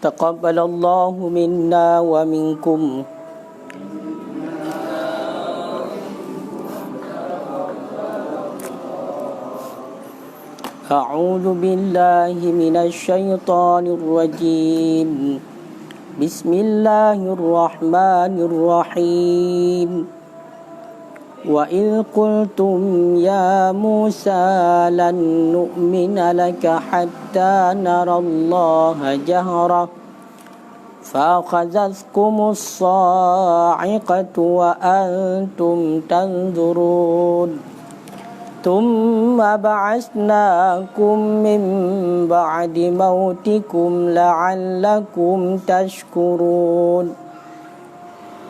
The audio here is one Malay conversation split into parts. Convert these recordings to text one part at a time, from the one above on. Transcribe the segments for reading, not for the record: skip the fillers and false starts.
Taqabbalallahu minna wa minkum. A'udzu billahi minasy syaithanir rajim. Bismillahirrahmanirrahim. Wa idh qultum ya Musa lan nu'mina laka hatta narallaha jahra fa'akhadhatkumus sa'iqatu wa antum tanzurun. ثم بعثناكم من بعد موتكم لعلكم تشكرون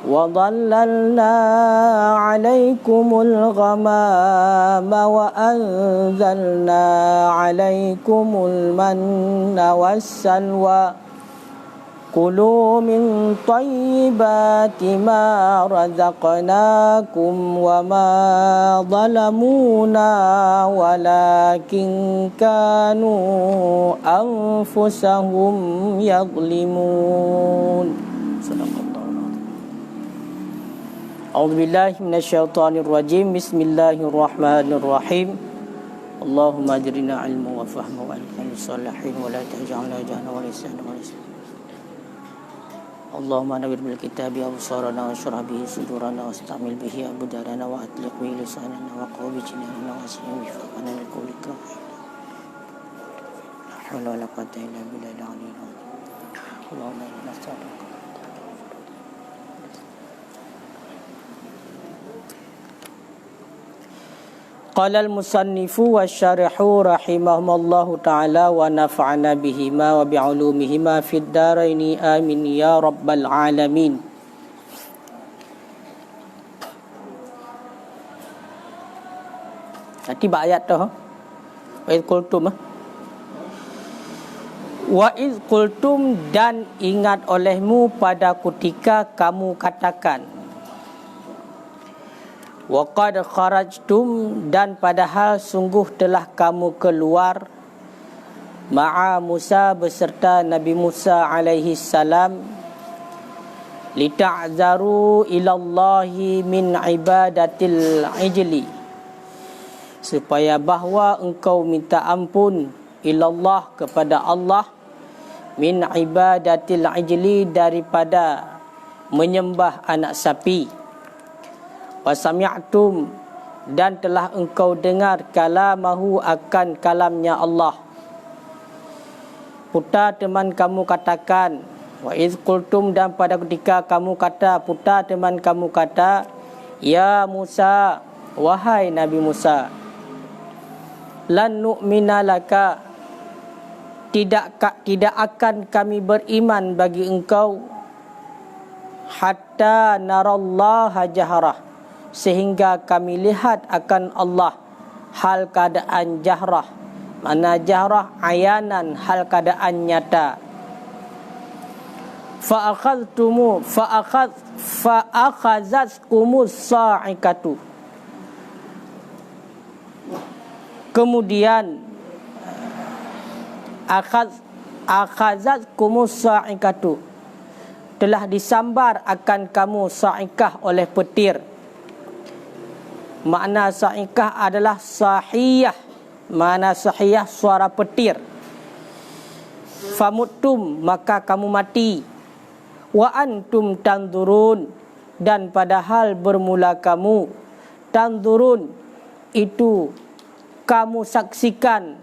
وظللنا عليكم الغمام وأنزلنا عليكم المن والسلوى كلوا من طيبات ما رزقناكم وما ظلمونا ولكن كانوا أنفسهم يظلمون. أعوذ بالله من الشيطان الرجيم. بسم الله الرحمن الرحيم. اللهم أجرنا علما وفهما وألهمنا الصالحين ولا تجعلنا جهلا ولسانا ولسانا. Allahumma nawwir bil kitabi absarana wa shrah bihi sudurana wastamil bihi abdana wa atliq bihi lisanana wa qawi jinana wa asmi bi faqana lil qawli la hawla wa la quwwata illa billahi al-aliyyil azim. Allahumma inna nas'aluka. Qala al-musannifu wa syarihu rahimahumullahu ta'ala wa nafa'ana bihima wa bi'ulumihima fid daraini amin ya rabbal alamin. Nanti ayat tu wa idh qultum wa idh qultum, dan ingat olehmu pada ketika kamu katakan, wa qad kharajtum, dan padahal sungguh telah kamu keluar, ma'a Musa, beserta Nabi Musa alaihi salam, lita'zaru ilallahi min ibadatil ijli, supaya bahawa engkau minta ampun ilallah, kepada Allah, min ibadatil ijli, daripada menyembah anak sapi. Wasami'tum, dan telah engkau dengar kalamahu, akan kalamnya Allah. Putar teman kamu katakan, wa idh qultum, dan pada ketika kamu kata, putar teman kamu kata, ya Musa, wahai Nabi Musa, lan nu'mina laka, tidak akan kami beriman bagi engkau, hatta narallaha jahrah, sehingga kami lihat akan Allah hal keadaan jahrah. Mana jahrah? Ayanan, hal keadaan nyata. Fa'akhazatkumus sa'iqatu, kemudian akhazatkumus sa'iqatu, telah disambar akan kamu sa'iqah oleh petir. Makna sa'iqah adalah sahiyah. Makna sahiyah suara petir. Famuttum, maka kamu mati. Wa antum tanzurun, dan padahal bermula kamu, tanzurun itu kamu saksikan,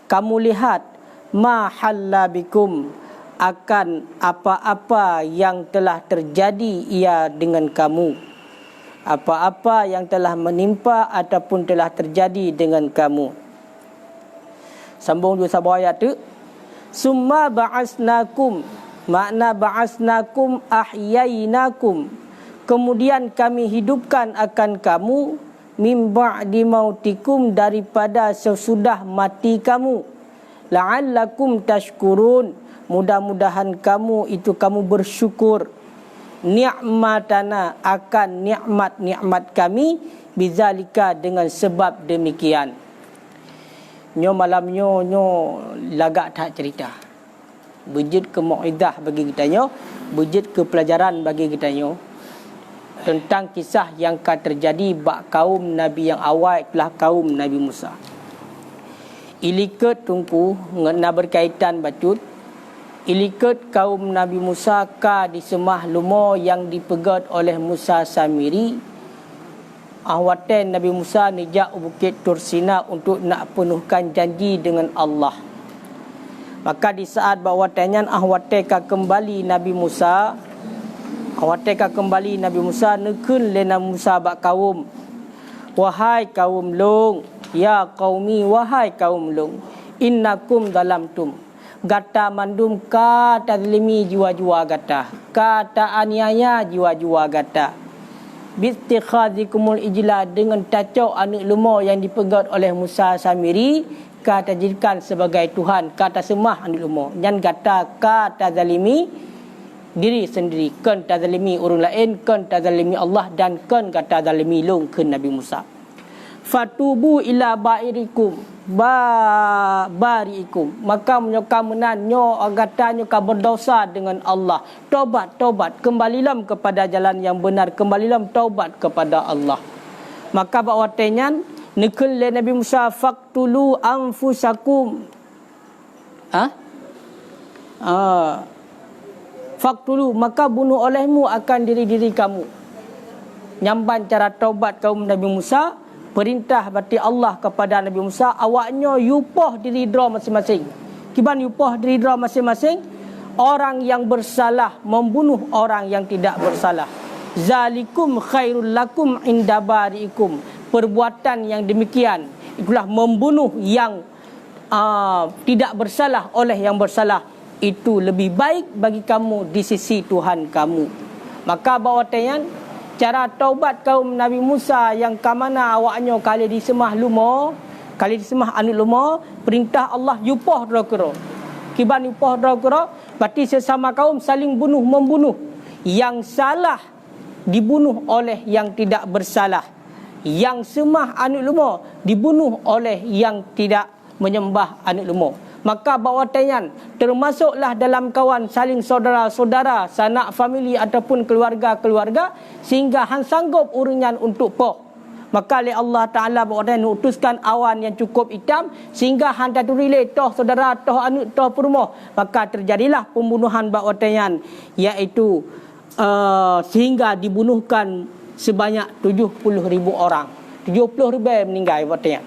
kamu lihat, ma halla bikum, akan apa-apa yang telah terjadi ia dengan kamu, apa-apa yang telah menimpa ataupun telah terjadi dengan kamu. Sambung dua sabah ayat tu. Summa ba'asnakum, makna ba'asnakum ahyainakum, kemudian kami hidupkan akan kamu, min ba'di mautikum, daripada sesudah mati kamu, la'allakum tashkurun, mudah-mudahan kamu itu kamu bersyukur, ni'matana, akan nikmat-nikmat kami, bizalika, dengan sebab demikian. Nyo malam nyo lagak tak cerita. Wujud ke mau'izah bagi kitanya, wujud ke pelajaran bagi kitanya tentang kisah yang akan terjadi bak kaum Nabi yang awal itulah kaum Nabi Musa. Iliket tungku ngena berkaitan batut. Iliket kaum Nabi Musa ka disemah lumo yang dipegat oleh Musa Samiri. Ahwatan Nabi Musa nijak bukit Tursina untuk nak penuhkan janji dengan Allah. Maka di saat bawatannya ahwatan ka kembali Nabi Musa, nekun lena Musa bak kaum. Wahai kaum long, ya qaumi wahai kaum long, innakum dalamtum. Gata mandum ka tazlimi jiwa-jiwa gata, kata aniaya jiwa-jiwa gata. Bistikhadikumul ijla dengan tacok anak lumo yang dipegat oleh Musa Samiri, kata jadikan sebagai Tuhan, kata semah anak lumo. Dan gata kata zalimi diri sendiri, kan tazalimi orang lain, kan tazalimi Allah, dan kan kata zalimi long ke Nabi Musa. Fatubu ila bariikum, maka menyoka menanyo agatanya ka berdosa dengan Allah. Taubat, kembalilah kepada jalan yang benar, kembalilah taubat kepada Allah. Maka bawatannya nekul le Nabi Musa faqtulu anfusakum. Faktulu, maka bunuh olehmu akan diri-diri kamu. Nyamban cara taubat kaum Nabi Musa, perintah bati Allah kepada Nabi Musa, awaknya yupoh diri dra masing-masing. Kiban yupoh diri dra masing-masing, orang yang bersalah membunuh orang yang tidak bersalah. Zalikum khairul lakum inda bariikum. Perbuatan yang demikian itulah membunuh yang tidak bersalah oleh yang bersalah. Itu lebih baik bagi kamu di sisi Tuhan kamu. Maka bawatannya cara taubat kaum Nabi Musa yang kamana awaknya kali disemah lumo, kali disemah anu lumo, perintah Allah yupoh drakira. Kiban yupoh drakira, berarti sesama kaum saling bunuh membunuh. Yang salah dibunuh oleh yang tidak bersalah. Yang semah anu lumo dibunuh oleh yang tidak menyembah anu lumo. Maka bawatannya termasuklah dalam kawan saling saudara-saudara, sanak famili ataupun keluarga-keluarga, sehingga han sanggup uringan untuk poh. Maka oleh Allah Ta'ala bawatannya utuskan awan yang cukup hitam, sehingga han taturi toh saudara, toh anu, toh perumoh. Maka terjadilah pembunuhan bawatannya, iaitu sehingga dibunuhkan sebanyak 70,000 orang. 70,000 meninggal bawatannya,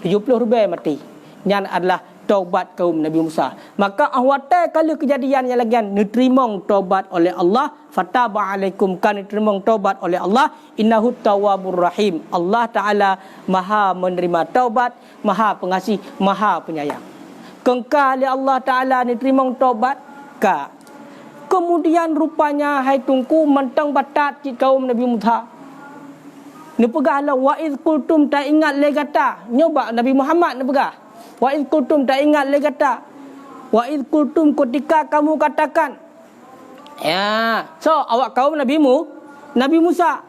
70,000 mati. Yang adalah taubat kaum Nabi Musa. Maka ahwata kalau kejadian yang lagian diterimong taubat oleh Allah, fataba alaikum, kan diterimong taubat oleh Allah, innahu tawwabur rahim. Allah Taala Maha menerima taubat, Maha pengasih, Maha penyayang. Kengkal Allah Taala diterimong taubat ka. Kemudian rupanya hai tungku mentang batat cik kaum Nabi Musa. Ni pegahlah wa iz qultum, tak ingat le kata. Nyoba Nabi Muhammad ni pegah. Wa iz qultum, tak ingat le kata. Wa iz qultum, ketika kamu katakan. Ya, so awak kaum Nabi Musa,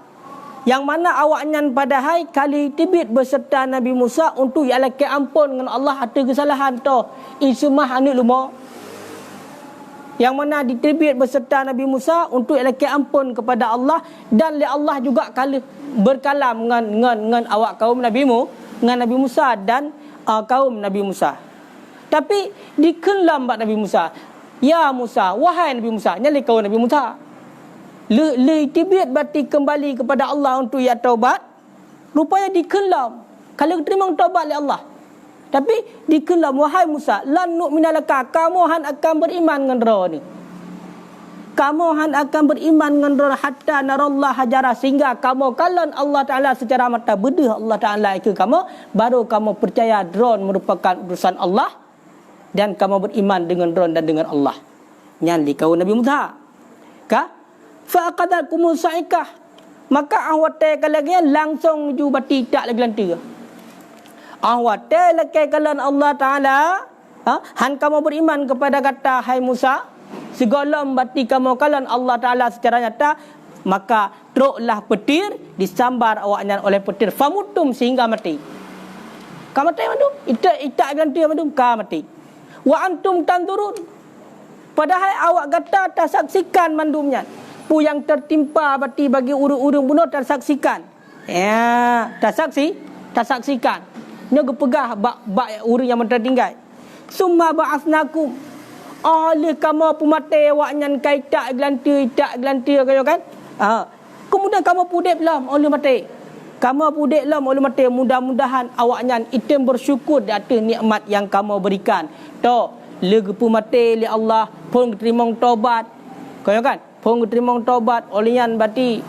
yang mana awaknya padahal kali tibit beserta Nabi Musa untuk ialah ke ampun dengan Allah atas kesalahan tu ismah anu lumo. Yang mana ditibit beserta Nabi Musa untuk ialah ke ampun kepada Allah, dan li Allah juga kali berkalam dengan awak kaum Nabi Musa dan kaum Nabi Musa. Tapi dikelam bak Nabi Musa, ya Musa, wahai Nabi Musa, nyali kaum Nabi Musa. Le tibit bati kembali kepada Allah untuk ya taubat, rupanya dikelam. Kalau terima taubat oleh Allah, tapi dikelam, wahai Musa, lan nu'mina laka, kamu han akan beriman dengan roh ni. Kamu han akan beriman dengan roh hatta narallah hajara, sehingga kamu kalan Allah Ta'ala secara mata bedah Allah Ta'ala ke kamu, baru kamu percaya drone merupakan urusan Allah, dan kamu beriman dengan drone dan dengan Allah. Nyali kau Nabi Musa ka faqadakum sa'ikah, maka awate kalian langsung ju bati tak lagi lantai. Awate laki kalan Allah Ta'ala, han kamu beriman kepada kata hai Musa, segala bati kamu kalan Allah Ta'ala secara nyata, maka teruklah petir disambar awaknya oleh petir, famutum, sehingga mati. Ka mati madum, ita ganti madum ka mati. Wa antum tanzurun, Padahal awak kata tak saksikan mandumnya. Pu yang tertimpa berarti bagi urung-urung bunuh tak saksikan. Ya, tak saksikan. Nya gepegah bak urung yang tertinggal. Summa ba'atsnakum. Oleh kamu pumate awaknya kai tak gelantir kaya kan? Kemudian kamu pudek lam oleh mati. Kamu pudek lam oleh mati. Mudah-mudahan awaknya item bersyukur di atas nikmat yang kamu berikan. To, le gepu mati li Allah pun terima taubat. Kaya kan? Pun terima taubat oleh yan berarti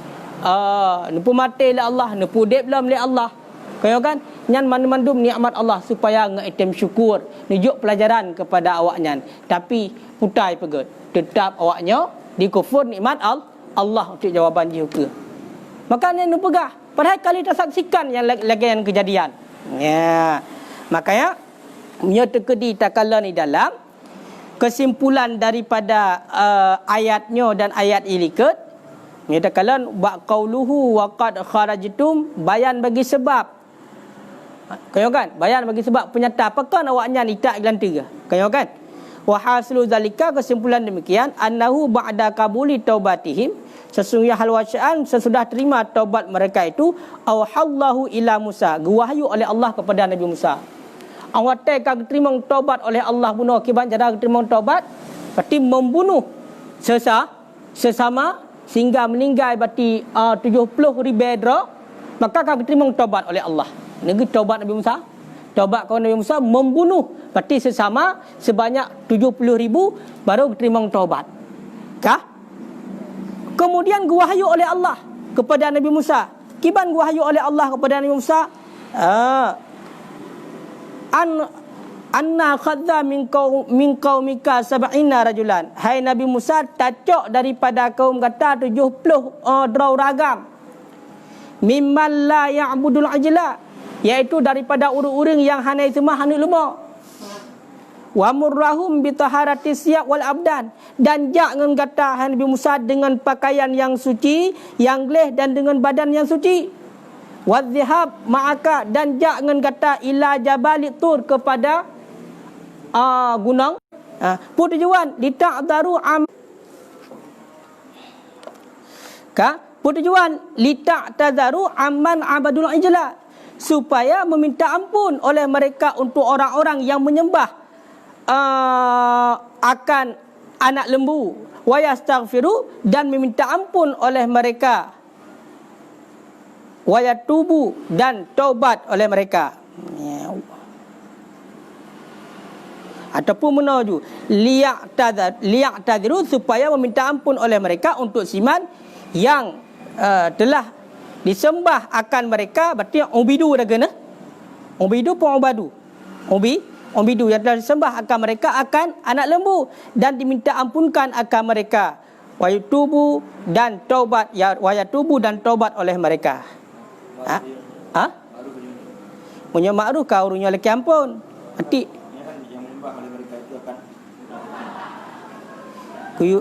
nepu mati li Allah, nepu dep lam li Allah. Kaya kan? Nyan mandum nikmat Allah supaya ngaitem syukur. Nunjuk pelajaran kepada awaknya. Tapi putai pegut. Tetap awaknya dikufur nikmat Allah untuk jawaban juga. Makanya nu pegah. Padahal kali tak saksikan yang lagi yang kejadian. Ya. Makanya nya terkedi takala ni dalam kesimpulan daripada ayatnya dan ayat ilikat. Nya takala ba qauluhu wa qad kharajtum bayan bagi sebab. Kaya kan? Bayan bagi sebab penyata apakah awaknya ni tak gelantir. Kaya kan? Wa hasilu zalika kesimpulan demikian annahu ba'da qabuli taubatihim sesungguhnya hal wasya'an sesudah terima taubat mereka itu auhallahu ila Musa wahyu oleh Allah kepada Nabi Musa. Awak tak terima taubat oleh Allah bunuh akibat cara terima taubat berarti membunuh sesama sehingga meninggal berarti 70,000 dera maka akan terima taubat oleh Allah. Negeri taubat Nabi Musa. Taubat kawan Nabi Musa membunuh berarti sesama sebanyak 70,000 baru terima taubat. Kah? Kemudian wahyu oleh Allah kepada Nabi Musa. Kiban wahyu oleh Allah kepada Nabi Musa? Anna khadza min qaumika 70 rajulan. Hai Nabi Musa, tacok daripada kaum kata 70 drau ragam. Mimman la ya'budul ajla, iaitu daripada urang-urang yang hanai sembah hanut lemah. Wa murrahum bi taharati siyab wal abdan, dan jak dengan kata Nabi Musa dengan pakaian yang suci, yang geleh dan dengan badan yang suci. Wa dhihab ma'aka, dan jak dengan kata ila jabal tur kepada gunung. Tujuan lita'daru tujuan lita'daru amman abadul ijla, supaya meminta ampun oleh mereka untuk orang-orang yang menyembah akan anak lembu, wa yastaghfiru, dan meminta ampun oleh mereka, wa yatubu, dan taubat oleh mereka. Ataupun menuju liya'tadiru, supaya meminta ampun oleh mereka untuk siman yang telah disembah akan mereka, berarti ubidu dah kena. Ubidu pun ubadu. Ubidu yang telah disembah akan mereka akan anak lembu, dan diminta ampunkan akan mereka. Wa yutubu, dan taubat, wa yatubu, dan taubat oleh mereka. Punya makruf kau urunya laki ampun. Berarti yang menyembah oleh mereka itu akan kuyu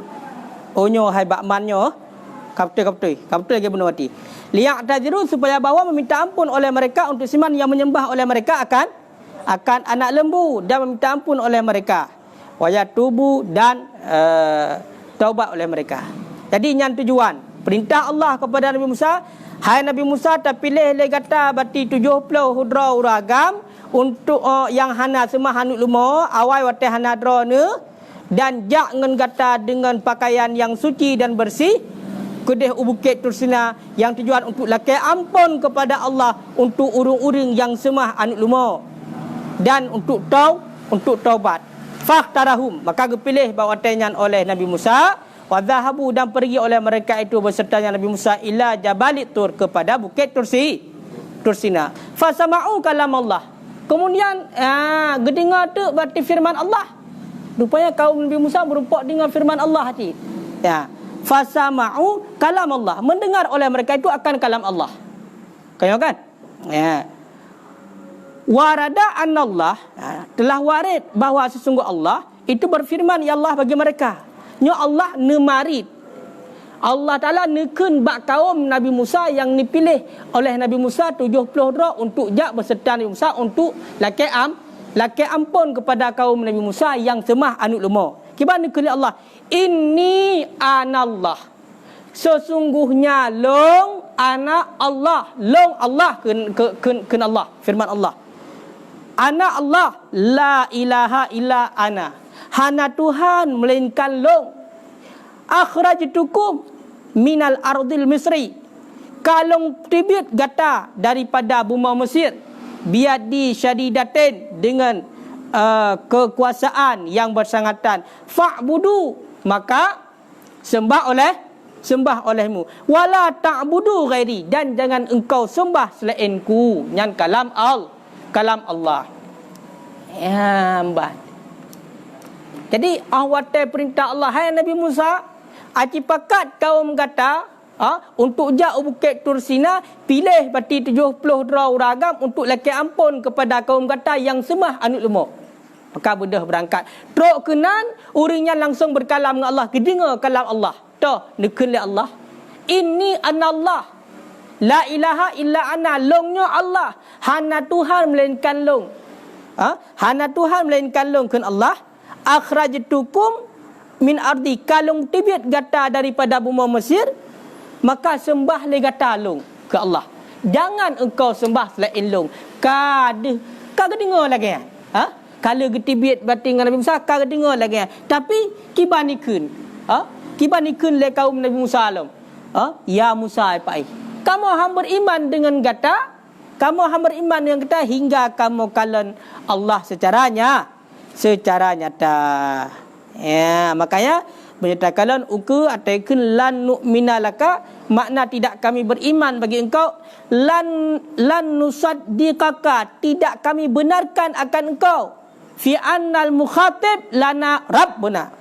onyo hai bakmannya kapte lagi benar mati. Liyak tajiru, supaya bawa meminta ampun oleh mereka untuk siman yang menyembah oleh mereka akan anak lembu, dan meminta ampun oleh mereka. Wa tubu, dan taubat oleh mereka. Jadi yang tujuan perintah Allah kepada Nabi Musa, hai Nabi Musa, terpilih le kata berarti 70 hudra uragam untuk yang hana semah hanut lumo awal wate hana drone, dan jak ngen kata dengan pakaian yang suci dan bersih kedeh Bukit Tursina, yang tujuan untuk lakai ampun kepada Allah untuk urung-urung yang semah anut lumo, dan untuk taubat. Fahtarahum, maka dipilih bawa tenyan oleh Nabi Musa, wa dhahabu, dan pergi oleh mereka itu bersertanya Nabi Musa ila Jabal Tur, kepada Bukit Tursina. Fasama'u kalam Allah. Kemudian gedengar tu berarti firman Allah. Rupanya kaum Nabi Musa berumpak dengan firman Allah hati. Ya. Fasama'u kalam Allah, mendengar oleh mereka itu akan kalam Allah. Kaya kan? Ya. Warada annallah, telah warid bahawa sesungguh Allah itu berfirman ya Allah bagi mereka. Nya Allah nemarit. Allah Ta'ala nekun bak kaum Nabi Musa yang dipilih oleh Nabi Musa 70 dra untuk jak berserta Nabi Musa untuk lakai ampun kepada kaum Nabi Musa yang semah anut lemah. Kiban nikun Allah. Inni anallah. Sesungguhnya long ana Allah. Long Allah kun Allah. Firman Allah. Ana Allah. La ilaha illa ana. Hana Tuhan melainkan long. Akhrajtukum minal ardil Misri. Kalong tibit gata daripada bumi Mesir. Biadi syadidatin dengan kekuasaan yang bersangatan. Fa'budu, maka sembah olehmu. Wala ta'budu ghairi, dan jangan engkau sembah selainku. Nyan kalam Allah. Ya, mbah. Jadi awate perintah Allah, hai Nabi Musa, aci pakat kaum kata untuk jak Bukit Tursina, pilih pati 70 ragam untuk laki ampun kepada kaum kata yang sembah anu lemah. Maka bedah berangkat. Truk kenan, urinya langsung berkalam dengan Allah. Kedengar kalam Allah. Toh, nekun le Allah. Inni anallah. La ilaha illa ana. Longnya Allah. Hana Tuhan melainkan long. Hana Tuhan melainkan long kun Allah. Akhrajtukum min ardi. Kalung tibit gata daripada bumi Mesir. Maka sembah le gata long ke Allah. Jangan engkau sembah selain long. Kau dengar lagi. Kalau getibit batin dengan Nabi Musa, kau dengar lagi. Tapi kibanikun. Kibanikun le kaum Nabi Musa alam. Ya Musa pai. Kamu hang beriman dengan gata. Kamu hang beriman dengan gata hingga kamu kalan Allah secara nyata. Ya, makanya menyatakan uku ataikun lan nu'mina laka, makna tidak kami beriman bagi engkau. Lan nusaddiqaka, tidak kami benarkan akan engkau. Fi annal mukhatib lana rabbuna,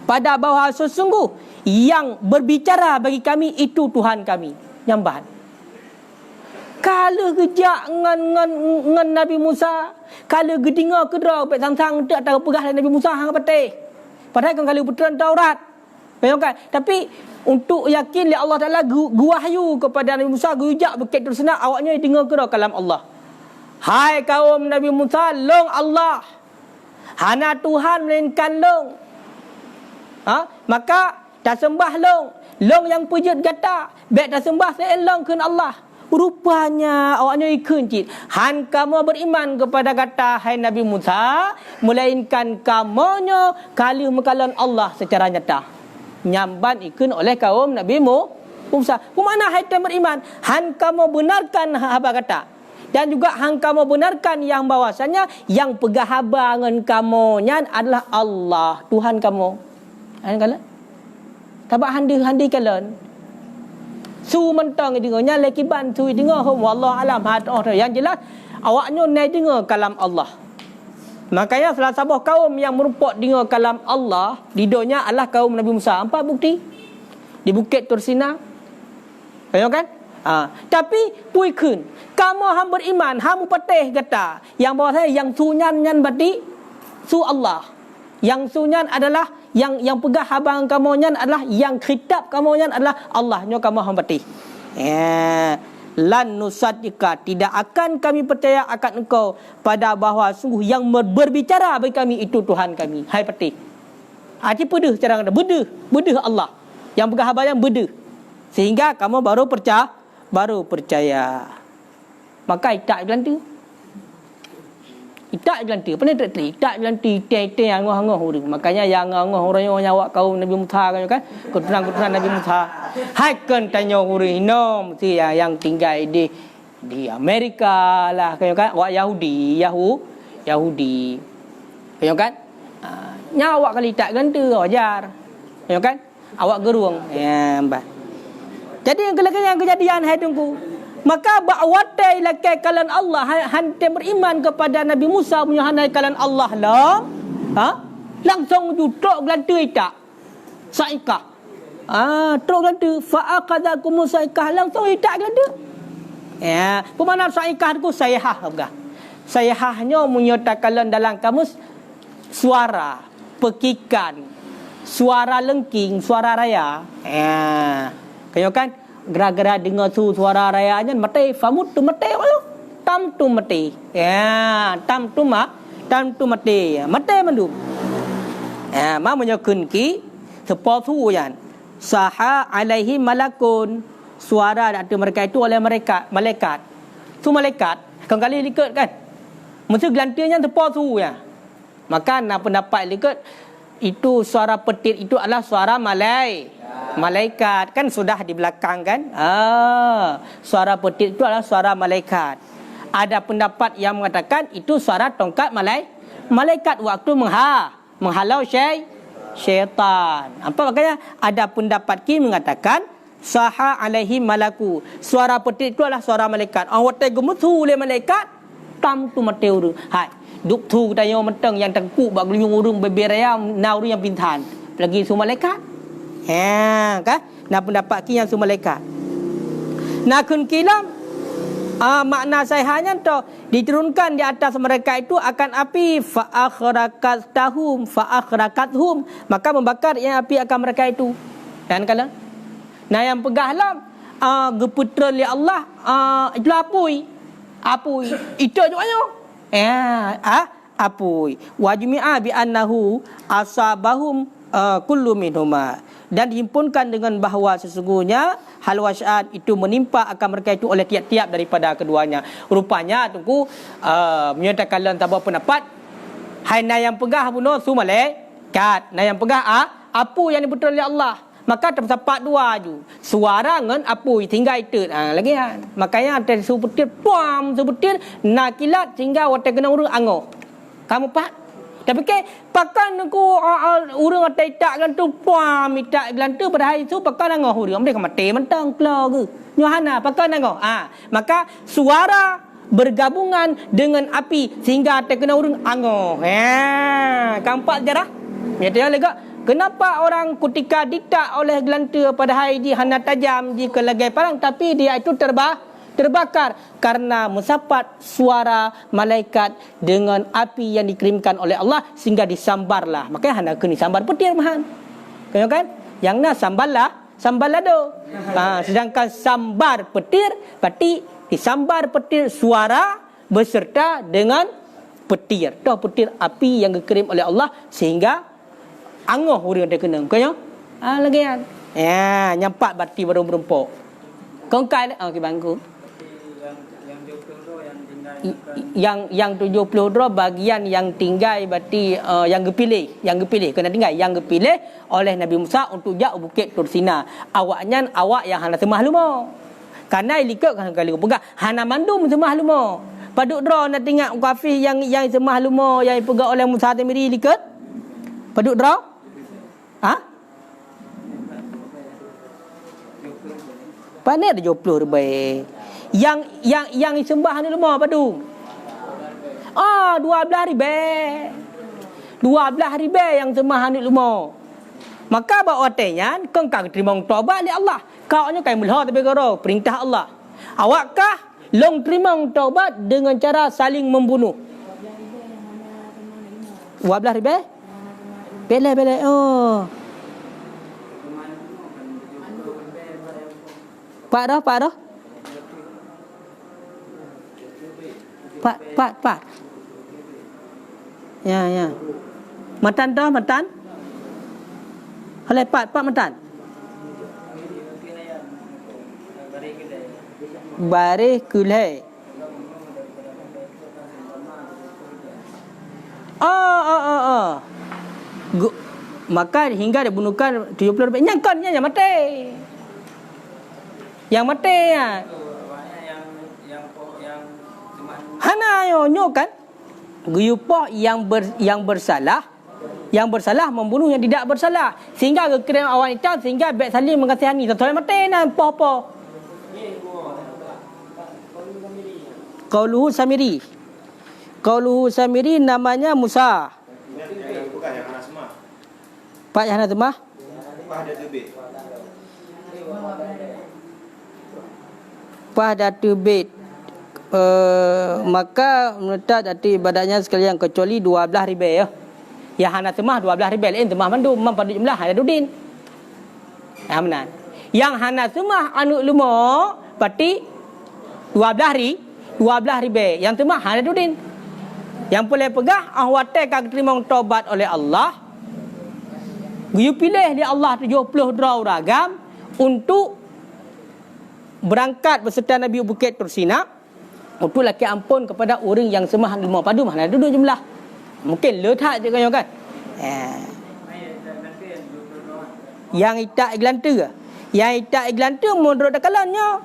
pada bahawa sesungguh yang berbicara bagi kami itu Tuhan kami. Nyambahan. Kalau kejak ngan Nabi Musa, kalau gedinga kedrau pek sang-sang tak tahu pegah Nabi Musa hang patih. Padahal kan kalau putra Taurat. Bayangkan. Tapi untuk yakin li Allah Taala wahyu kepada Nabi Musa, gujak Bukit Tursina, awaknya dengar kedrau kalam Allah. Hai kaum Nabi Musa, long Allah. Hana Tuhan melainkan long. Maka tak sembah long. Long yang pujut gata. Baik tak sembah selain long kun Allah. Rupanya awaknya ikut cik. Han kamu beriman kepada kata hai Nabi Musa, melainkan kamunya kali mekalan Allah secara nyata. Nyamban ikut oleh kaum Nabi Musa. Kemana hai beriman? Han kamu benarkan haba kata. Dan juga hang kamu benarkan yang bahwasanya yang pegah haba dengan kamu nyan adalah Allah, Tuhan kamu. Kan kala? Tabak handi kalian. Su mentang dengarnya lekiban su dengar wallah alam hat yang jelas awaknya nai dengar kalam Allah. Makanya salah satu kaum yang merupak dengar kalam Allah di dunia adalah kaum Nabi Musa. Apa bukti? Di Bukit Tursina. Tengok kan? Tapi puikun kamu ham beriman, ham patih kata yang bawah saya yang sunyan nyan berarti su Allah. Yang sunyan adalah yang pegah habang kamu nyan adalah yang khitab kamu nyan adalah Allah nyo kamu ham patih. Lan nusaddiqa, tidak akan kami percaya akan engkau pada bahawa sungguh yang berbicara bagi kami itu Tuhan kami. Hai patih. Aci pedeh cara kata bedeh Allah. Yang pegah habang yang bedeh. Sehingga kamu baru percaya. Maka itak belanti. Pernah tak teri? Itak belanti. Teng-teng angah-angah orang. Makanya yang angah orang yang nyawak kaum Nabi Musa kan. Keturunan Nabi Musa. Hai kan tanya orang Hinam. Si yang tinggal di Amerika lah. Kan? Wak Yahudi. Kan? Nyawak kali itak belanti. Wajar. Kan? Awak geruang. Jadi yang kejadian hai tunggu. Maka ba'watai lakai kalan Allah hantai beriman kepada Nabi Musa punya hanai kalan Allah lah. Langsung jutok gelantai tak. Saikah. Truk gelantai fa'aqadakum saikah langsung tak gelantai. Ya, pemana saikah ku sayhah apa? Sayhahnya menyatakan dalam kamus suara, pekikan, suara lengking, suara raya. Kau kan gara-gara dengar suara rayanya mati famut tu mati ayo tam tu mati tam tu mati mati mandu Ma menyokun ki sepo tu yan. Saha alaihi malakun. Suara ada mereka itu oleh malaikat. Tu malaikat kan kali likut kan. Mesti gelantinya sepo tu ya. Maka nak pendapat likut itu suara petir itu adalah suara malaikat. Kan sudah di belakang kan. Suara petir itu adalah suara malaikat. Ada pendapat yang mengatakan itu suara tongkat malaikat waktu menghalau syaitan. Apa makanya ada pendapat ki mengatakan saha alaihi malaku. Suara petir itu adalah suara malaikat. Awak tengok mutu oleh malaikat tam tu mate urang. Hai, duk tu tayo menteng yang tengkuk bak gelunyung urang beberaya na urang yang pintan. Lagi su malaikat. Kan? Nah pendapat ki yang su malaikat. Nah kun kilam makna sahihnya tu diturunkan di atas mereka itu akan api fa akhrakathum maka membakar yang api akan mereka itu. Dan kalau nah yang pegahlah geputra li Allah itu apui itu juga apui wajmi'a bi annahu asabahum kullu minhuma dan dihimpunkan dengan bahawa sesungguhnya hal wasyat itu menimpa akan mereka itu oleh tiap-tiap daripada keduanya. Rupanya tunggu menyatakan dalam tabah pendapat hai na yang pegah bunuh su malaikat na yang pegah apa yang diputra oleh Allah. Maka tersapat dua ju. Suara dengan apui tinggal itu. Lagi kan. Makanya ada sebutir puam sebutir nakilat sehingga watak kena urang angoh. Kamu pak. Tapi pakan aku urang atai tak kan tu puam tak gelantu pada hari tu pakan angoh urang mereka mati mentang kelar ke. Nyohana pakan angoh. Maka suara bergabungan dengan api sehingga atai kena urang angoh. Kampak jarah. Ya dia lega. Kenapa orang ketika ditak oleh gelanta pada hari di hana tajam di kelagai parang tapi dia itu terbakar karena mensapat suara malaikat dengan api yang dikirimkan oleh Allah sehingga disambarlah. Makanya hana kena sambar petir mahan. Kan? Yang na sambarlah do. Sedangkan sambar petir berarti disambar petir suara beserta dengan petir. Dah petir api yang dikirim oleh Allah sehingga angoh urang dia kena. Bukannya? Lagi kan. Nyampak bati baru berempuk. Kongkai okey bangku. Yang 70 bagian yang tinggal berarti yang gepilih kena tinggal yang gepilih oleh Nabi Musa untuk jak bukit Tur Sina. Awaknya awak yang hana semah lumo. Karena likut kan kali pegang hana mandum semah lumo. Paduk dra nak tengok kafir yang semah lumo yang pegang oleh Musa Tamiri likut. Paduk dra? Panik ada 20 ribu. Yang sembah ni lemah padu. 12 ribu. 12 ribu yang sembah ni lemah. Maka bawa tanya kau terima taubat oleh Allah. Kau nya kai mulha tapi kau perintah Allah. Awakkah long terima taubat dengan cara saling membunuh? 12 ribu? Bela. Pak dah. Pak. Ya. Matan. Halai pak matan. Barih kulai. Maka hingga dibunuhkan 70 ribu. Nyangkannya yang mati. Yang mati ya. Hana yo kan. Guyupoh yang bersalah membunuh yang tidak bersalah sehingga kekirim awan hitam sehingga baik saling mengasihani tak boleh mati nah apa. Qauluhu Samiri namanya Musa. Pak yang ada temah? Pada tubit. Maka menetap dati ibadahnya sekalian kecuali 12 ribu ya. Yang hana temah 12 ribu lain temah mandu memang pada jumlah hana dudin. Benar. Yang hana temah anu lumo berarti 12 ribu. Yang temah hana dudin. Yang boleh pegah ahwate kag terima taubat oleh Allah You pilih dia Allah 70 draw ragam untuk berangkat beserta Nabi Bukit Tursina untuk laki ampun kepada orang yang semah lima padu. Mana duduk jumlah. Mungkin letak je kan. Yang itak iglanta. Yang itak iglanta menurut dakalannya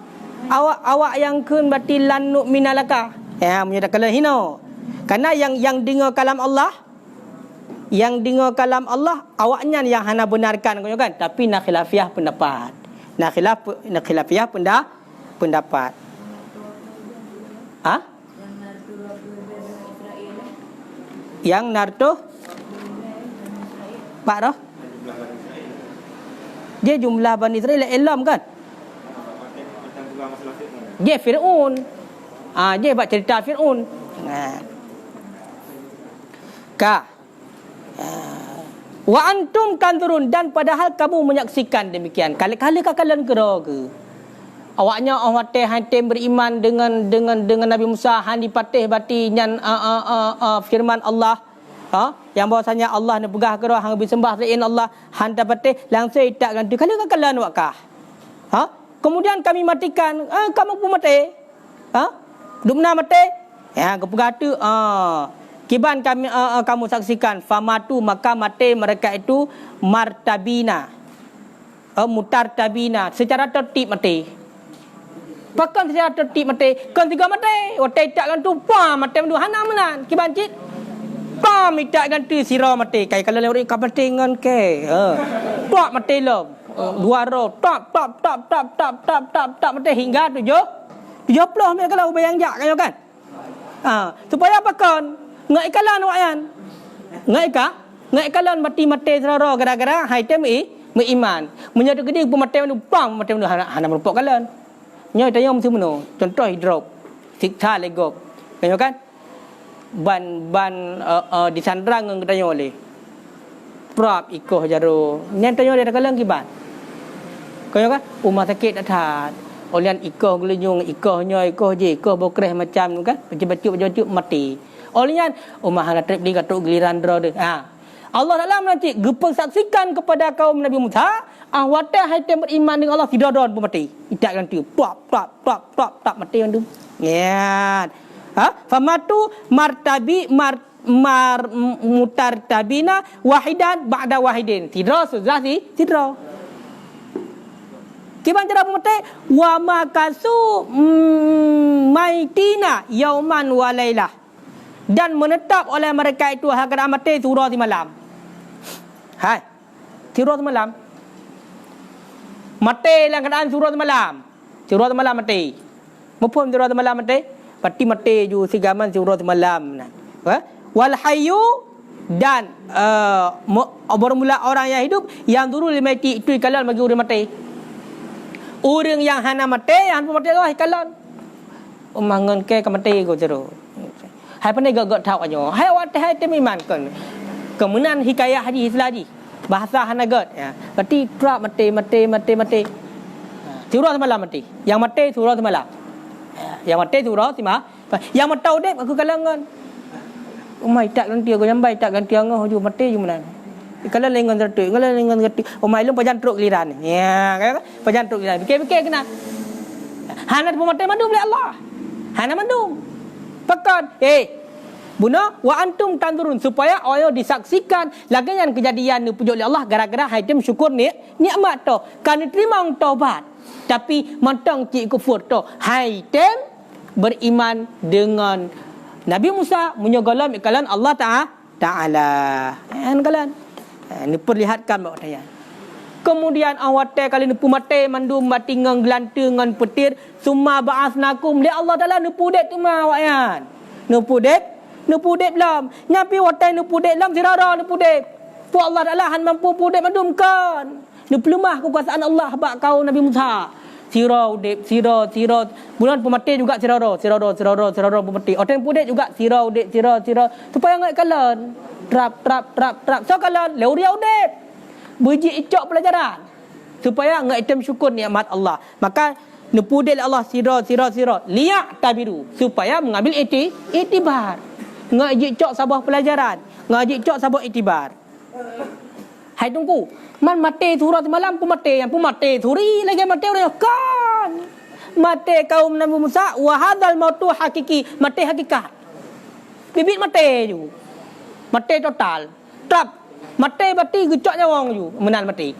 awak yang kun berarti lanuk minalaka. Menurut dakalan hino. Karena yang dengar kalam Allah, yang dengar kalam Allah awaknya yang hana benarkan kan, tapi nak khilafiah pendapat. Nak khilafiah pendapat. Yang narto Pak Roh. Dia jumlah Bani Israel Elam kan? Dia Fir'aun. Dia buat cerita Fir'aun. Wa antum tanzurun, dan padahal kamu menyaksikan demikian. Kali-kali kalian kira ke? Awaknya awate hantem beriman dengan Nabi Musa han dipatih bati nyan firman Allah. Yang bahasanya Allah nak pegah ke hang bisembah selain Allah han dapatih langsung itak ganti. Kali kalian wakah. Kemudian kami matikan, kamu pun mati. Dumna mati. Kepegah tu kiban kami kamu saksikan famatu, maka mati mereka itu martabina. Mutartabina, secara tertib mati. Bahkan secara tertib mati. Kan tiga mati. Watai tak kan tu mati mendu hana menan. Kiban cit. Itak ganti sirah mati. Kai kalau lewat ka mati ngan ke. Mati lom. Dua roh. Tap mati hingga 70 mereka kalau bayang jak kan. Supaya apa kan? Ngai kalan wayan. Ngai kalan mati serara gara-gara haitem beriman. Menyatu gede mati mendu mati mendu hana merupok kalan. Nya tanya mesti meno. Contoh hidrop. Sikta legop. Kan? Ban disandra ngang tanya oleh. Prap ikoh jaro. Nya tanya dia kalang kiban. Kau kan? Rumah sakit datang. Olian ikoh gelenyung, ikohnya ikoh je, ikoh bokreh macam kan. Baca-baca mati. Olian rumah hana trip di katuk giliran dra de. Allah Taala nanti gepeng saksikan kepada kaum Nabi Musa, awatah haitem beriman dengan Allah tidak don pun mati. Idak ganti. Plop mati kan tu. Ya. Famatu mutartabina wahidan ba'da wahidin. Tidra sudah tidra. Kiban cara mati wa makasu maitina yauman wa lailah. Dan menetap oleh mereka itu agar mati surah di malam. Surah di malam. Mati dalam keadaan surah di malam. Surah di malam mati. Mupun surah di malam mati. Pati mati ju sigaman surah di malam. Wal hayyu, dan bermula orang yang hidup yang dulu mati itu ikalan bagi orang mati. Orang yang hana mati, yang pun mati lah ikalan. Mangan ke mati ko jero. Hai pandai gak tahu aja. Hai awak hai temiman kan. Kemudian hikayah hadis lagi. Bahasa hanagat ya. Berarti trap mati. Surah semalam mati. Yang mati surah semalam. Yang mati surah semalam. Yang mati udip aku kalangan. Umai tak ganti aku nyambai tak ganti angah ju mati ju menan. Kalau lengan tertu, kalau lengan tertu. Umai lu pajan truk giliran. Ya, kan? Pajan truk giliran. Fikir kena. Hana pun mati mandum oleh Allah. Hana mandum. Pekan, Buna wa antum tanzurun, supaya orang disaksikan lagian kejadian ni pujuk oleh Allah gara-gara haitem syukur ni nikmat tu. Kan terima taubat. Tapi mantang cik kufur tu. Haitem beriman dengan Nabi Musa menyogalam ikalan Allah Ta'ala. Kalan. Ini perlihatkan bahawa tayang. Kemudian awate kali nepu mate mandum mati ngang gelanta ngan petir summa ba'asnakum li Allah Taala nepu dek tu ma wayan. Nepu dek lam. Nyapi watai nepu dek lam sirara nepu dek. Pu Allah Taala han mampu pu dek mandum kan. Nepu lemah kekuasaan Allah bak kau Nabi Musa. Sirau dek sira bulan pemati juga sirara pemati. Oteng pu dek juga sirau dek sira supaya ngai kalan. Trap so kalan leuria dek. Berji icok pelajaran supaya nggak item syukur nikmat Allah. Maka nepu dia Allah sira liyak tabiru, supaya mengambil itibar. Nggak icok sabah pelajaran, nggak icok sabah itibar. Hai tunggu. Man mati turut malam pun mati, yang pun mati turi lagi mati orang kan. Mati kaum Nabi Musa wa hadzal mautu hakiki, mati hakikat. Bibit mati ju. Mati total. Trap. Mati berarti gecoknya orang ju, menal mati.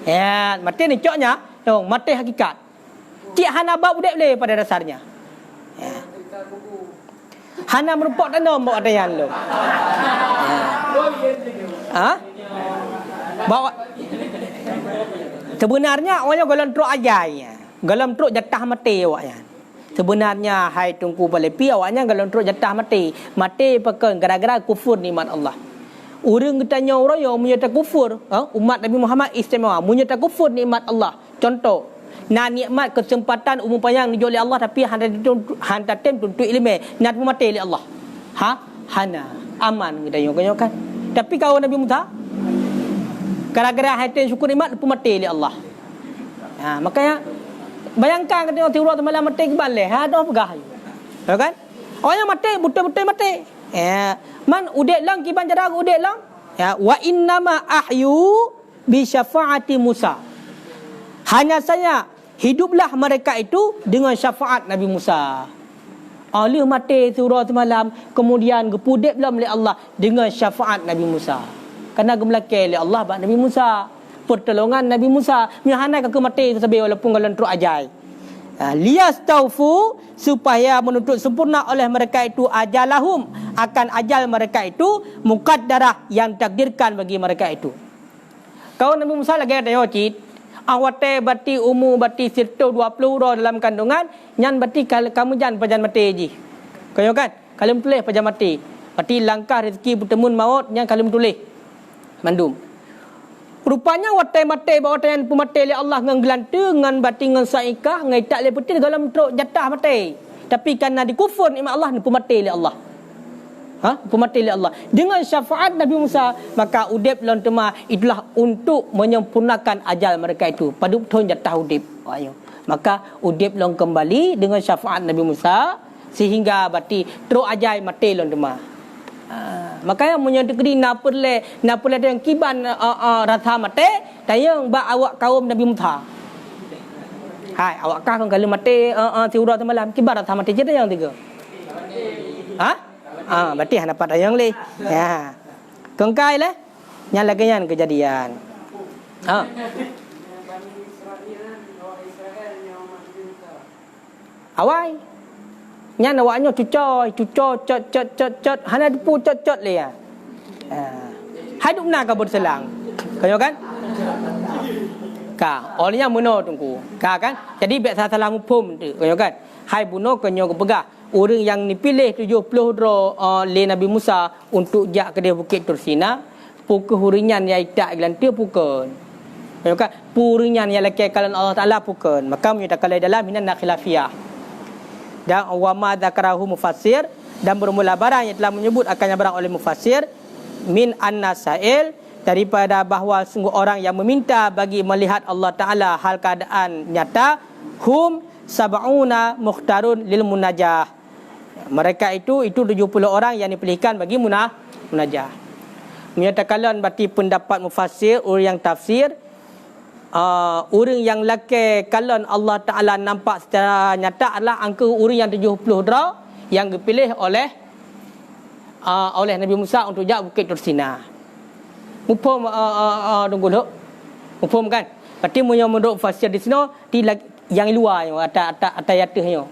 Ya, mati ni coknya, dong, mati hakikat. Cik hana bab budak boleh pada dasarnya. Ya. Hana merupok dan nom bawa dayan lo. Ha? Bawa. Sebenarnya awaknya golong truk ajai. Golong truk jatah mati awaknya. Sebenarnya hai tungku palepi awaknya golong truk jatah mati. Mati pekan gara-gara kufur nikmat Allah. Orang tanya orang yang menyatakan kufur, umat Nabi Muhammad istimewa, menyatakan kufur nikmat Allah. Contoh, nak nikmat kesempatan umum panjang dijol oleh Allah tapi hanta tem untuk ilmu, nak mati oleh Allah. Hana aman kita tanya kan. Tapi kalau Nabi Musa gara-gara hati syukur nikmat pun mati oleh Allah. Makanya bayangkan kita tengok malam mati ke balik, ada pegah. Ya kan? Orang yang mati betul-betul mati. Man udek lang kiban jarak udek lang. Wa innama ahyu bi syafaati Musa. Hanya saya hiduplah mereka itu dengan syafaat Nabi Musa. Oleh mati surah semalam kemudian gepudek belah oleh Allah dengan syafaat Nabi Musa. Karena gemelakai oleh Allah bab Nabi Musa. Pertolongan Nabi Musa. Nyahana ke mati tersebut walaupun kalau teruk ajai. Liyastaufu supaya menuntut sempurna oleh mereka itu ajalahum akan ajal mereka itu muqaddarah yang takdirkan bagi mereka itu. Kau Nabi Musa lagi ada yocit awate bati umu bati sirto 20 ro dalam kandungan nyan bati kamu jangan pajan mati ji. Kau kan kalau tulis pajan mati. Bati langkah rezeki bertemu maut nyan kalau tulis mandum. Rupanya watai mati bawa tayan pemati oleh Allah dengan gelanta dengan bati dengan saikah ngai tak le putih dalam truk jatah mati. Tapi kerana dikufur nikmat Allah ni pemati oleh Allah. Pemati oleh Allah. Dengan syafaat Nabi Musa maka udip lawan tema itulah untuk menyempurnakan ajal mereka itu. Pada betul jatah udip. Maka udip lawan kembali dengan syafaat Nabi Musa sehingga bati truk ajal mati lawan tema. Makanya menyedekri napule yang kiban rasa mati tayang ba awak kaum Nabi Musa. Hai awak kau kalau mati tiura semalam kiban rasa mati je yang tiga. Berarti hana dapat tayang le. Ya. Kengkai le. Yang lagi yang kejadian. Awai. Nya awaknya cucoy cot hana depu cot le ya. Hidup nak berselang. Kau kan? Ka, olehnya muno tunggu. Ka kan? Jadi biasa salah hukum tu. Kau kan? Hai buno kenyo kepegah. Orang yang dipilih 70 dro le Nabi Musa untuk jak ke dia Bukit Tursina, pukul hurinyan yang tak gelantia pukul. Kau kan? Purinyan yang laki kalan Allah Taala pukul. Maka menyatakan dalam minan khilafiyah. Dan wama dzakarahu mufassir dan bermula barang yang telah menyebut akannya barang oleh mufassir min annasail daripada bahawa sungguh orang yang meminta bagi melihat Allah Taala hal keadaan nyata hum sab'una mukhtarun lil munajah. Mereka itu 70 orang yang dipilihkan bagi munajah. Menyatakan berarti pendapat mufassir orang yang tafsir orang yang laki kalon Allah Ta'ala nampak secara nyata adalah angka orang yang 70 dra yang dipilih oleh Nabi Musa untuk jak Bukit Tursina. Mufhum tunggu dulu. Mufhum kan? Berarti menurut fasir di sini yang luar yang atas ayatnya.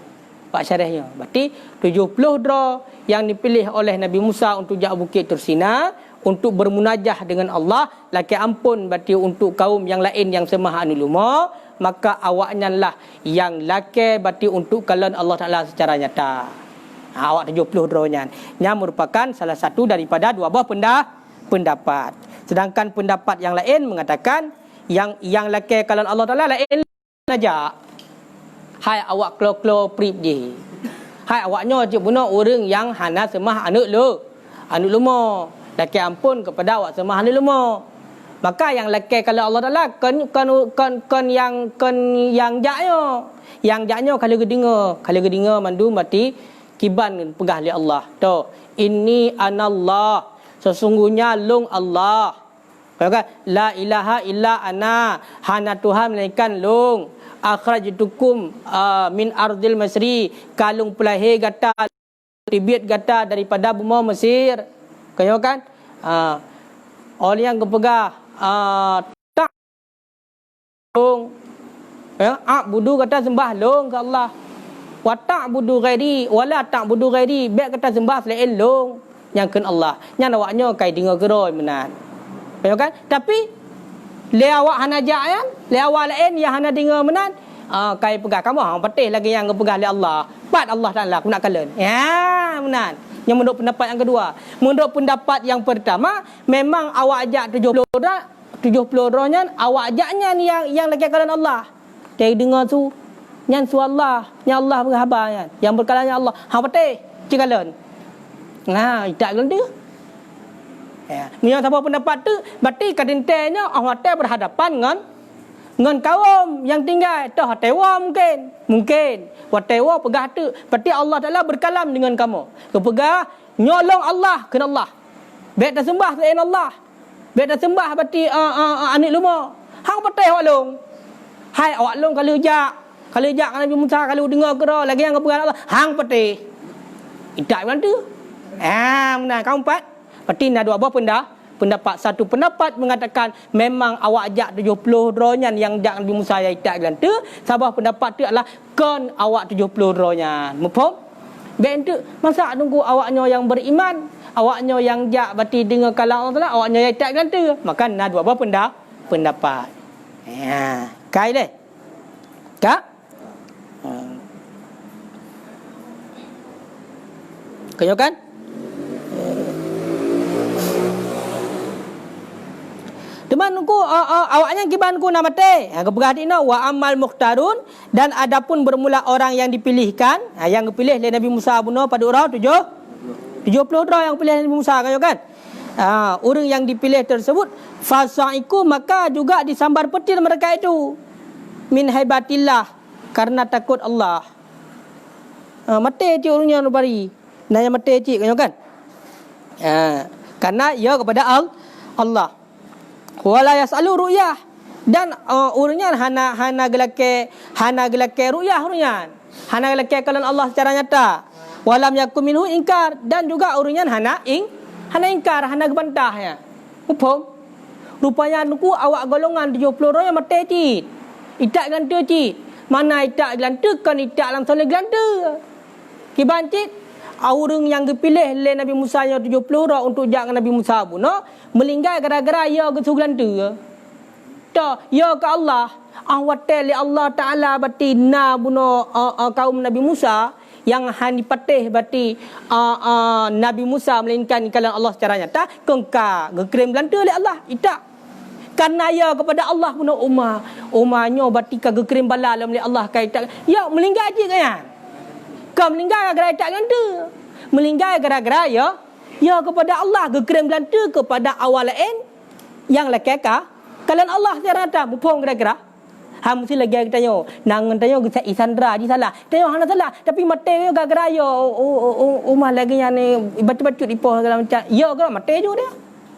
Pak syarahnya. Berarti 70 dra yang dipilih oleh Nabi Musa untuk jak Bukit Tursina untuk bermunajah dengan Allah, laki ampun berarti untuk kaum yang lain yang semaha anuluma, maka awaknya lah yang laki berarti untuk kalian Allah Taala secara nyata. Awak 70 dronya. Yang merupakan salah satu daripada dua buah pendapat. Sedangkan pendapat yang lain mengatakan yang laki kalian Allah Taala lain saja. Hai awak klo prip je. Hai awaknya je bunuh orang yang hana semaha anuk luma. Laki ampun kepada awak semua ahli luma. Maka yang laki kalau Allah Taala kan yang jaknya. Yang jaknya kalau gedinga mandu mati kiban pegah li Allah. Tu inni anallah. Sesungguhnya lung Allah. Kalau kan la ilaha illa ana, hana Tuhan melainkan long. Akhrajtukum min ardil Mesri, kalung pelahir gata tibit gata daripada bumi Mesir. Kau kan orang yang kepegah tak long ya, budu kata sembah long ke Allah. Wa ta'budu ghairi wala ta'budu ghairi, baik kata sembah selain long yang ken Allah. Yang awaknya kai dengar geroi menan. Kau kan? Tapi le awak hana ja'an, le awak lain yang hana dengar menan. Kai pegah kamu hang patih lagi yang kepegah le Allah. Pat Allah Taala aku nak kalen. Ya, menan. Yang menurut pendapat yang kedua. Menurut pendapat yang pertama, memang awak ajak 70 orang awak ajaknya ni yang lagi kalian Allah. Dia dengar tu nyan su Allah, yang Allah berkhabar kan. Yang berkalanya Allah. Hang patih cikalan. Nah, tak gende. Ya, punya siapa pendapat tu, berarti kadentenya awak berhadapan dengan kaum yang tinggal dah tewa mungkin watewa pegah tu, berarti Allah Taala berkalam dengan kamu. Kau pegah nyolong Allah kena Allah. Baik dah sembah selain Allah. Baik dah sembah berarti anik luma. Hang patih awak long. Hai awak long kalau jak Nabi Musa kalau dengar kira lagi yang kepegang Allah, hang patih. Idak macam tu. Benar kamu empat. Berarti nak dua apa pendapat. Satu pendapat mengatakan memang awak ajak 70 dronyan yang jak Nabi Musa yang idak gelan tu. Sabah pendapat tu adalah kon awak 70 dronyan. Mufhum? Baik tu masa tunggu awaknya yang beriman, awaknya yang jak berarti dengar kalam Allah Taala, awaknya yang idak gelan tu. Maka nak dua apa pendapat. Kai deh. Kak? Kau kan? Temanku awaknya kibanku nama teh. Kau perhatikan wa amal mukhtarun, dan adapun bermula orang yang dipilihkan, yang dipilih oleh Nabi Musa bunuh pada orang 70 orang yang pilih Nabi Musa kau kan? Orang yang dipilih tersebut fasaiku, maka juga disambar petir mereka itu min haibatillah, karena takut Allah. Mati cik orangnya bari. Nanya mati cik kan? Karena ia kepada Allah. Wala yasalu ru'yah, dan orangnya hana gelake ru'yah orangnya. Hana gelake kalan Allah secara nyata. Walam yakum minhu ingkar, dan juga orangnya hana ingkar, hana gebantahnya. Upom. Rupanya nuku awak golongan 70 orang yang mati cik. Itak gelanta cik. Mana itak gelanta kan itak dalam solat gelanta. Kiban cik, orang yang dipilih oleh Nabi Musa yang 70 orang untuk jak Nabi Musa bunuh, melinggai gara-gara ia ke gelanta. Tak, ia ke Allah. Awatel Allah Taala berarti na bunuh kaum Nabi Musa yang hani patih berarti Nabi Musa melainkan kalam Allah secara nyata, kengka gekrem gelanta oleh Allah. Itak. Karena ya kepada Allah punya umahnya berarti ka gekrim bala oleh Allah kaitan. Ya melinggar je kan? Kau melinggar gara-gara tak ganda. Melinggar gara-gara ya kepada Allah gekrim belanta kepada awal lain yang lekaka kalian Allah secara nyata mupong gara-gara. Mesti lagi kita tanya, nang tanya kita Isandra di salah. Tanya hana salah, tapi mate gara-gara ya umah lagi yang ni baca-baca ipoh segala macam. Ya gara mate juga dia.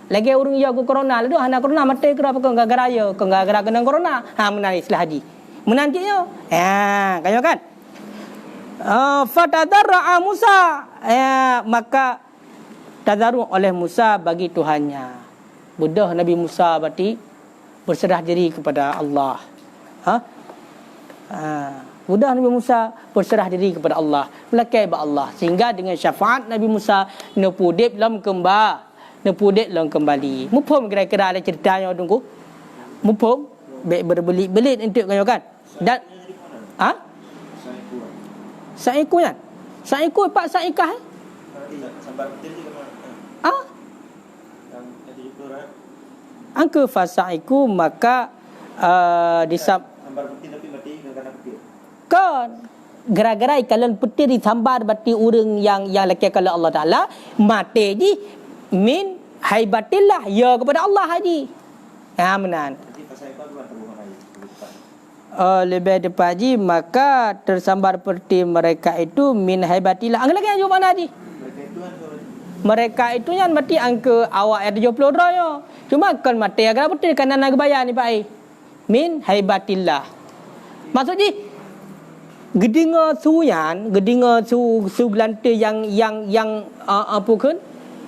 Lagi orang ya ke corona lalu hana corona mati ke apa gara-gara ya ke gara-gara kena corona. Menarik istilah haji. Menantinya. Kayo kan? Fatadarra Musa. Maka tadarru oleh Musa bagi Tuhannya. Budah Nabi Musa berarti berserah diri kepada Allah. Budah Nabi Musa berserah diri kepada Allah. Melakai ba Allah. Sehingga dengan syafaat Nabi Musa nepudip dalam kembar. Nepudek long kembali. Mupom kira-kira ada ceritanya tunggu. Mupom berbelit-belit untuk kau kan. Dan saiku kan? Saiku pak saikah? Sambar betul juga. Angka fasaiku maka sambar betul tapi mati kena petir. Kan gara-gara kalian petir disambar berarti orang yang laki kalau Allah Taala mati ji min haibatillah ya kepada Allah haji. Menan. Lebih depan haji maka tersambar seperti mereka itu min haibatillah. Angkat lagi jawab mana haji? Mereka itu yang mati angka awak yang 70 dranya. Cuma kan mati agak betul kan nak bayar ni Pak ai. Min haibatillah. Maksudnya gedinga suyan, gedinga su gelante yang apa kan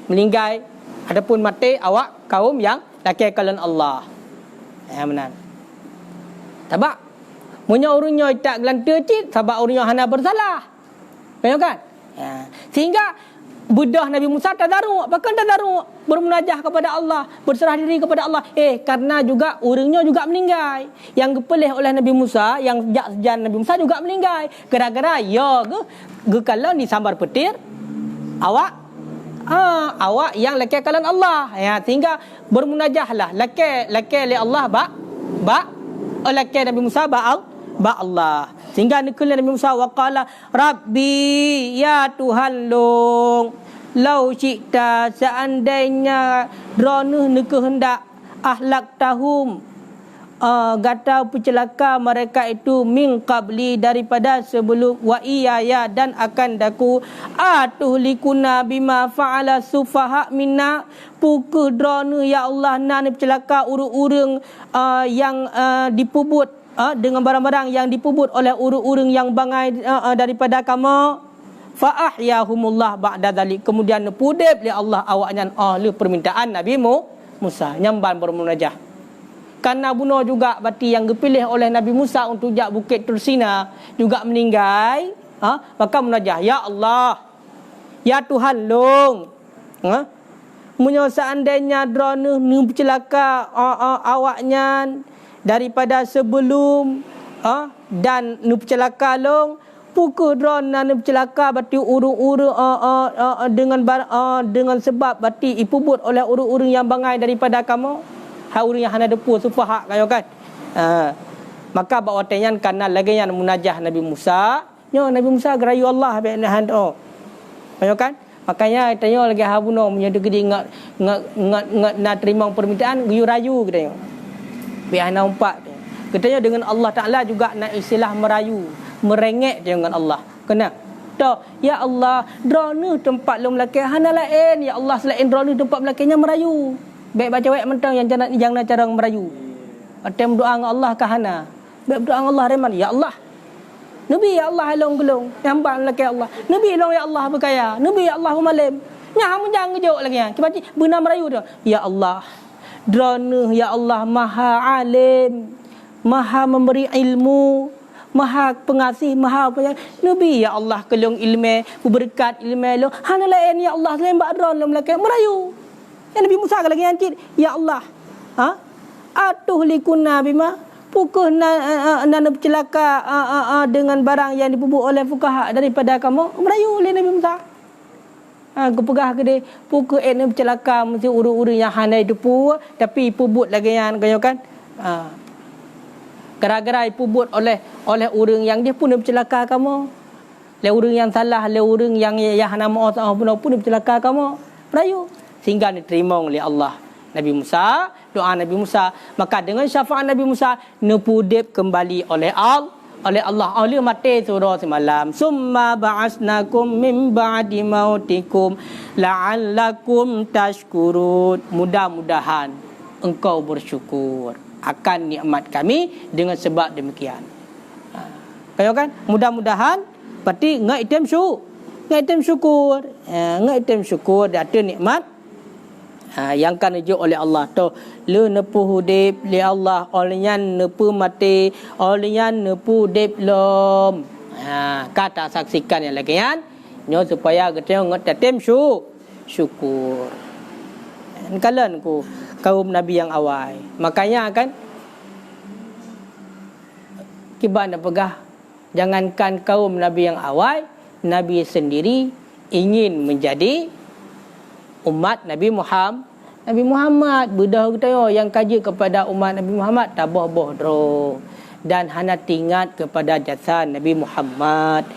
meninggal adapun mati awak kaum yang laki kalan Allah. Ya benar. Sebab punya orangnya tak gelante cik sebab orangnya hana bersalah. Betul kan? Ya. Sehingga bedah Nabi Musa tadaruk, bahkan tadaruk bermunajah kepada Allah, berserah diri kepada Allah. Karena juga orangnya juga meninggal. Yang kepelih oleh Nabi Musa, yang sejak sejan Nabi Musa juga meninggal. Gara-gara ya ke kalau disambar petir awak awak yang laki kalan Allah. Ya, sehingga bermunajahlah laki li Allah laki Nabi Musa ba Allah. Sehingga nikul Nabi Musa waqala Rabbi ya Tuhan long lau cipta seandainya drone nak kehendak ahlak tahum gata pencelaka mereka itu min qabli daripada sebelum wa iyaya dan akan daku atuhlikuna bima fa'ala sufaha minna pukul drone ya Allah nan pencelaka urang-urang yang dipubut dengan barang-barang yang dipubut oleh urang-urang yang bangai daripada kamu fa ahyahumullah ba'da dzalik kemudian pudep li Allah awaknya ahli permintaan Nabi Musa nyamban bermunajah karena bunuh juga bati yang dipilih oleh Nabi Musa untuk jak bukit Tursina juga meninggal maka munajah ya Allah ya Tuhan long munyo seandainya drone ni celaka awaknya daripada sebelum dan nu celaka long pukul drone nan celaka bati urung-urung dengan sebab bati ipubut oleh urung-urung yang bangai daripada kamu urung yang hana depu sufaha kayo kan maka bawa tenyan karena lagi yang munajah Nabi Musa Nabi Musa gerayu Allah be nahan kayo kan makanya tanya lagi habuno menjadi gede ngat nak terima permintaan guyu rayu katanya biana umpat katanya dengan Allah Taala juga nak istilah merayu merengek dengan Allah kena dah ya Allah drone tempat lu melaki hana lain ya Allah selain drone tempat melakinya merayu baik baca wek mentang yang jangan cara merayu atem doa dengan Allah ke hana baik doa dengan Allah reman ya Allah Nabi ya Allah halong gelong nampak melaki Allah Nabi long ya Allah berkaya Nabi ya Allah malam nya hamun jangan ngejok lagi kita benar merayu tu ya Allah drone ya Allah maha alim maha memberi ilmu maha pengasih maha penyayang Nabi ya Allah kelong ilmu berkat ilmu lo hana lain ya Allah selain bak drone lo melakai merayu yang Nabi Musa lagi ancit ya Allah atuhlikuna bima pukul nan celaka dengan barang yang dipubuk oleh fuqaha daripada kamu merayu oleh Nabi Musa aku pegah ke dia pukul nak celaka mesti urut-urut yang handai depu tapi pubut lagi yang kayo kan gara-gara pubut oleh orang yang dia pun celaka kamu le orang yang salah le orang yang nama Allah pun celaka kamu merayu sehingga diterima oleh Allah Nabi Musa doa Nabi Musa maka dengan syafaat Nabi Musa nepudip kembali oleh Allah oleh mati surah semalam summa ba'asnakum min ba'di mautikum la'allakum tashkurun mudah-mudahan engkau bersyukur akan nikmat kami dengan sebab demikian kayo kan mudah-mudahan berarti ngaitem syukur ngaitem syukur data nikmat yang kan dijuk oleh Allah tu le nepu hudip li Allah olehnya nepu mati olehnya nepu dip lom kata saksikan yang lagi kan nyo supaya kita ngatem syukur kalian ku kaum nabi yang awal makanya kan kiban pegah jangankan kaum nabi yang awal nabi sendiri ingin menjadi umat Nabi Muhammad bedah kita yang kaji kepada umat Nabi Muhammad tabah bohdro dan hana tingat kepada jasa Nabi Muhammad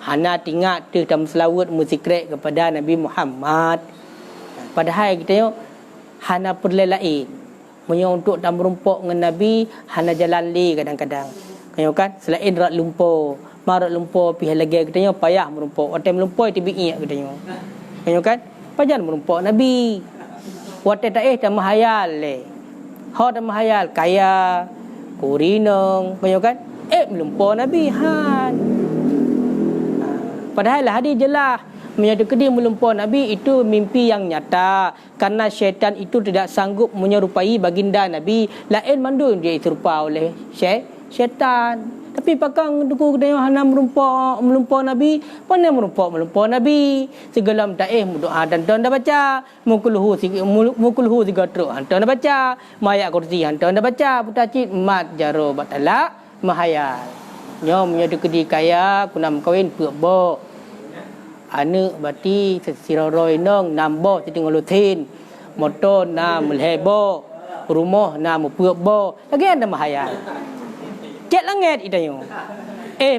hana tingat tu dalam selawat muzikrek kepada Nabi Muhammad padahal kita hana perlelain punya untuk dan merumpuk dengan Nabi hana jalan li kadang-kadang kan selain rak lumpur marak lumpur pihak lagi kita payah merumpuk orang melumpur tibi katanya kan Pajan merumpak Nabi. Wate tak dah mahayal le. Ha dah mahayal kaya, kurinong, banyak kan? Melumpak Nabi han. Padahal hadis jelas menyatakan melumpak Nabi itu mimpi yang nyata, karena syaitan itu tidak sanggup menyerupai baginda Nabi. Lain mandun dia serupa oleh syaitan. Tapi pakang duku kedai hana melumpak Nabi, mana melumpak Nabi. Segala mentaih doa dan tuan dah baca, mukulhu 3 truk hantar dah baca, mayat kursi hantar dah baca, putacit mat jaro batala mahayal. Nyom nya dekedi kaya kunam kawin pek bo. Anak bati sesiroroi nong nambo setinggal lutin. Motor na melhebo, rumah na mupek bo. Lagi ada mahayal. Cek langit itayo.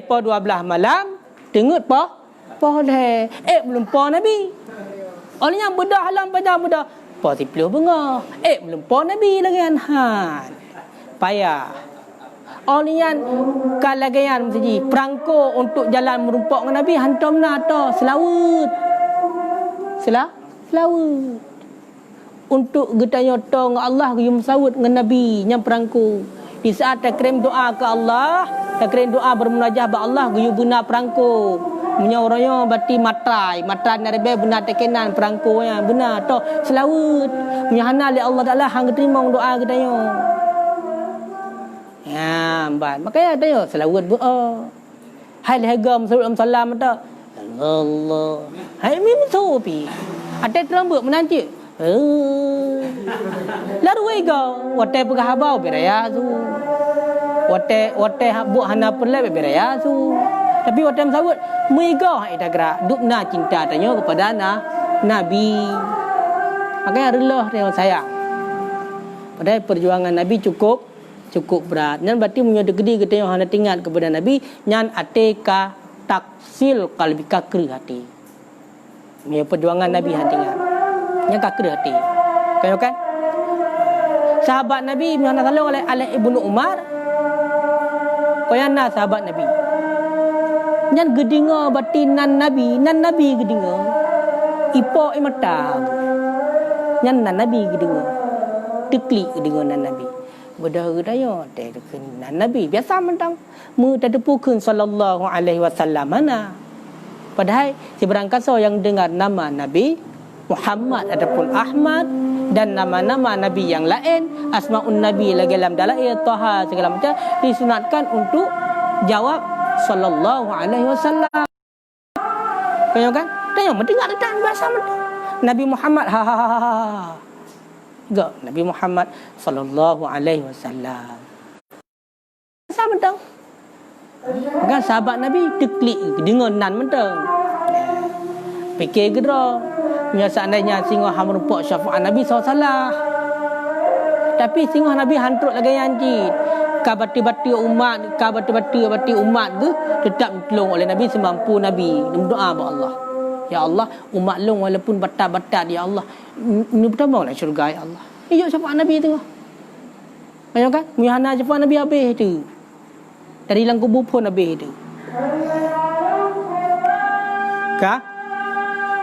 Po 12 malam tengut po le. Melumpak Nabi. Orangnya bedah halam pada bedah. Po 10 bunga. Melumpak Nabi lagi han. Payah. Orangnya kalagayan saji perangko untuk jalan merumpak dengan Nabi hantar menata selawut. Selawut. Untuk getanya to dengan Allah yum sawut dengan Nabi yang perangko. Di saat takrim doa ke Allah, takrim doa bermunajah ba Allah guyu guna perangko. Munya orangnya bati matrai narabe benar tekenan perangko yang benar to selawut. Munya hana li Allah Taala hang terima doa katanya. Ya, ban. Makanya tanya selawut doa. Hai lehagam salam tu. Allah. Hai min sopi. Ada terambut menanti. Lalu ego, wate pegahbau beraya tu, wate habuk hana perle beraya tu. Tapi wate msawut, mego hai dah gerak, dupna cinta tanya kepada Nabi. Makanya relah dengan sayang. Padahal perjuangan Nabi cukup berat. Nyan berarti punya degedi kita yang hana tinggal kepada Nabi, nyan ateka taksil kalbika kri hati. Punya perjuangan Nabi hati tinggal. Yang kakir hati. Kan? Sahabat Nabi mana tolong oleh Ibnu Umar. Koyana sahabat Nabi. Nyan gedinga batinan Nabi gedinga. Ipo imata. Nyan Nabi gedinga. Teklik gedinga Nabi. Bedah gedaya teh nan Nabi biasa mentang mu tadepukun sallallahu alaihi wasallam mana. Padahal seberang kaso yang dengar nama Nabi Muhammad ataupun Ahmad dan nama-nama Nabi yang lain, asmaun Nabi lagi dalam dalail Taha segala macam disunatkan untuk jawab sallallahu alaihi wasallam. Kau kan? Tanya mendengar dan bahasa Nabi Muhammad enggak, Nabi Muhammad sallallahu alaihi wasallam. Sama mentang. Kan sahabat Nabi deklik dengan nan mentang. Fikir gedra. Punya seandainya singgah merupak syafaat Nabi SAW. Tapi singgah Nabi hantruk lagi janji. Kabati-bati umat ke tetap ditolong oleh Nabi semampu Nabi. Doa kepada Allah. Ya Allah, umat long walaupun batat-batat ya Allah. Ini pertama lah syurga ya Allah. Ijak syafaat Nabi tengah. Banyak kan? Muhana syafaat Nabi habis tu. Dari dalam kubur pun habis tu.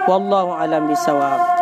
Wallahu alam bisawab.